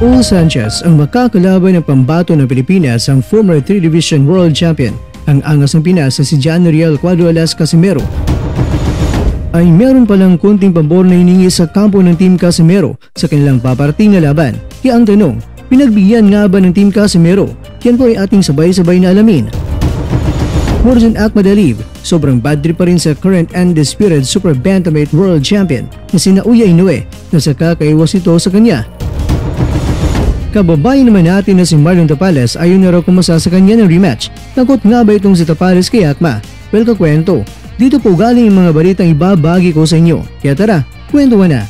Raul Sanchez ang makakalaban ng pambato ng Pilipinas ang former 3-Division World Champion. Ang angas ng Pinas na si John Riel Cuadro-Alas Casimero ay meron palang kunting pabor na hiningi sa kampo ng Team Casimero sa kanilang paparating na laban. Kaya ang tanong, pinagbigyan nga ba ng Team Casimero? Yan po ay ating sabay-sabay na alamin. Murzan Akhmadaliev, sobrang bad trip pa rin sa current undisputed Super Bantamweight World Champion na sina Uya Inoue na sa kakaiwas ito sa kanya. Kababayan naman natin na si Marlon Tapales ayaw na raw kumasa sa kanya ng rematch. Takot nga ba itong si Tapales kay Akma? Well, kakwento. Dito po galing ang mga balitang ibabagi ko sa inyo. Kaya tara, kwentuhan na.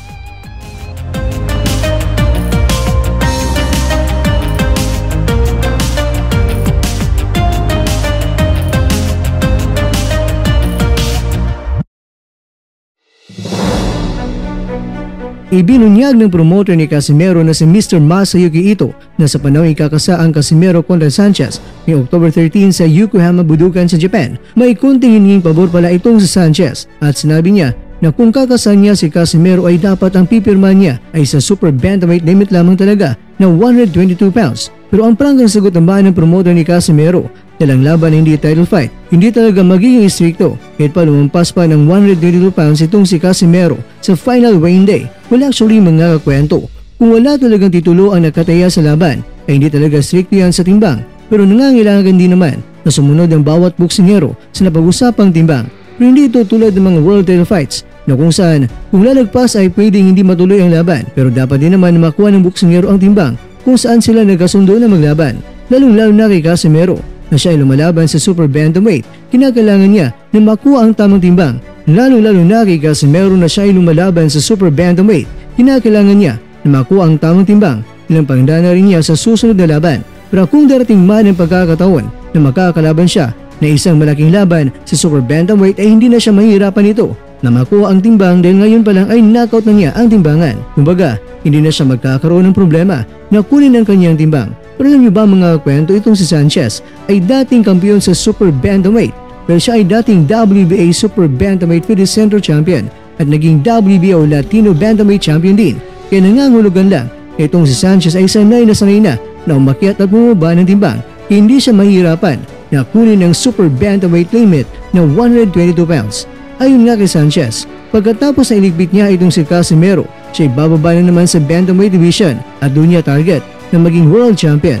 Ibinunyag ng promoter ni Casimero na si Mr. Masayuki Ito na sa panahon ikakasa ang Casimero kontra Sanchez may October 13 sa Yokohama, Budokan sa Japan. May kunting hininging pabor pala itong si Sanchez at sinabi niya na kung kakasan niya si Casimero ay dapat ang pipirma niya ay sa Super Bantamweight limit lamang talaga na 122 pounds. Pero ang prangkang sagot naman ng promoter ni Casimero na lang laban na hindi title fight, hindi talaga magiging stricto kahit pa lumampas pa ng 122 pounds itong si Casimero sa final weighing day. Wala actually mga kakwento. Kung wala talagang titulo ang nakataya sa laban ay hindi talaga stricto yan sa timbang, pero nangangailangan din naman na sumunod ang bawat boksingero sa napag-usapang timbang. Pero hindi ito tulad ng mga world title fights na kung saan kung lalagpas ay pwedeng hindi matuloy ang laban, pero dapat din naman makuha ng boksingero ang timbang kung saan sila nagkasundo na maglaban. Lalong-lalo na kay Casimero na siya ay lumalaban sa Super Bantamweight, kinakailangan niya na makuha ang tamang timbang. Lalong-lalo na kay Casimero na siya ay lumalaban sa Super Bantamweight, kinakailangan niya na makuha ang tamang timbang. Ilang pangdana rin niya sa susunod na laban. Pero kung darating man ang pagkakataon na makakalaban siya na isang malaking laban sa Super Bantamweight ay hindi na siya mahihirapan ito na makuha ang timbang dahil ngayon pa lang ay knockout na niya ang timbangan. Kumbaga, hindi na siya magkakaroon ng problema na kunin ang kanyang timbang. Pero alam niyo ba mga kwento, itong si Sanchez ay dating kampiyon sa Super Bantamweight, pero siya ay dating WBA Super Bantamweight Philippine Center Champion at naging WBO Latino Bantamweight Champion din. Kaya nangangulugan lang na itong si Sanchez ay sanay na umakyat at bumaba ng timbang. Hindi siya mahirapan na kunin ang Super Bantamweight limit na 122 pounds. Ayon nga kay Sanchez, pagkatapos na iligpit niya itong si Casimero, siya ay bababa na naman sa Bantamweight Division at doon niya target na maging World Champion.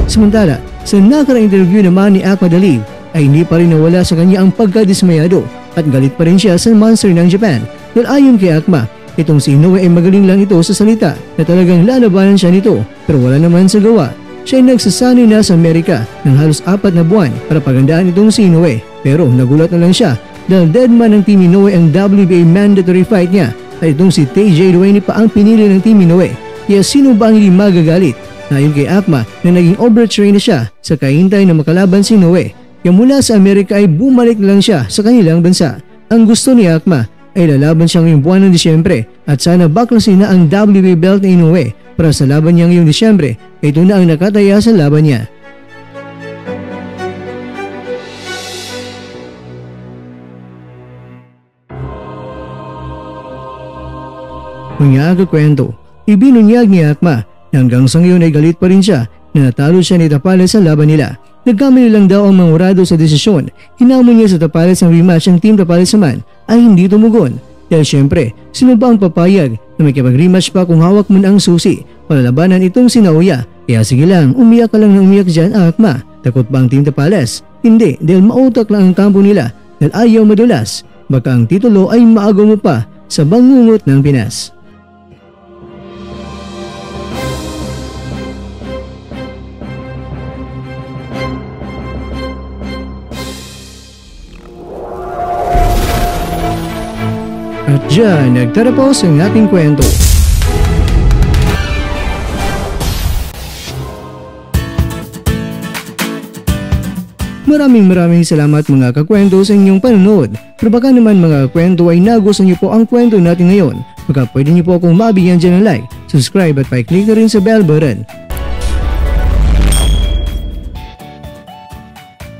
Samantala, sa nakaraang interview naman ni Akhmadaliev ay hindi pa rin nawala sa kanya ang pagkadismayado at galit pa rin siya sa monster ng Japan. Dahil ayon kay Akma, itong si Inoue ay magaling lang ito sa salita na talagang lalabanan siya nito pero wala naman sa gawa. Siya ay nagsasanay na sa Amerika ng halos 4 na buwan para pagandaan itong si Inoue. Pero nagulat na lang siya dahil deadman ng Team Inoue ang WBA mandatory fight niya at itong si TJ Duane pa ang pinili ng Team Inoue. Kaya sino ba ang hindi magagalit? Ayon kay Akma na naging overtrain na siya sa kahintay na makalaban si Inoue. Kaya mula sa Amerika ay bumalik na lang siya sa kanilang bansa. Ang gusto ni Akma ay lalaban siya ngayong buwan ng Disyembre at sana baklasin na ang WBA belt ni Inoue para sa laban niya ngayong Disyembre. Ito na ang nakataya sa laban niya. Mga kakwento, ibinunyag ni Akma na hanggang sa ngayon ay galit pa rin siya na natalo siya ni Tapales sa laban nila. Nagkamali lang daw ang mangurado sa desisyon. Hinamon niya sa Tapales ang rematch. Ang Team Tapales naman ay hindi tumugon. Dahil syempre, sino ba ang papayag na may kapag-rematch pa kung hawak mo na ang susi para labanan itong si Naoya? Kaya sige lang, umiyak ka lang na umiyak dyan, Akma. Takot ba ang Team Tapales? Hindi, dahil mautak lang ang kampo nila dahil ayaw madulas. Baka ang titulo ay maagaw mo pa sa bangungot ng Pinas. At dyan, nagtatapos ang ating kwento. Maraming salamat mga kakwento sa inyong panonood. Pero baka naman mga kakwento ay nagustuhan niyo po ang kwento natin ngayon. Baka pwede niyo po akong mabigyan dyan ng like, subscribe at pa-click na rin sa bell button.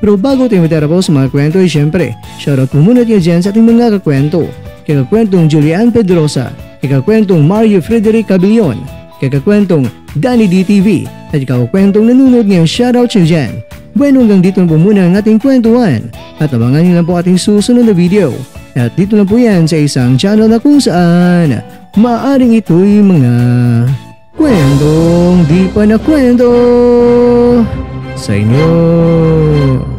Pero bago tayo matapos mga kwento ay syempre, shoutout po muna tayo dyan sa ating mga kakwento. Kikakwentong Julian Pedrosa, kikakwentong Mario Frederic Cabillon, kakakwentong Danny DTV at kakakwentong nanonood ngayon, shoutout siya dyan. Bueno, hanggang dito na po muna ang ating kwentuhan at abangan nyo lang po ating susunod na video. At dito lang po yan sa isang channel na kung saan maaaring ito'y mga kwentong di pa na kwento sa inyo.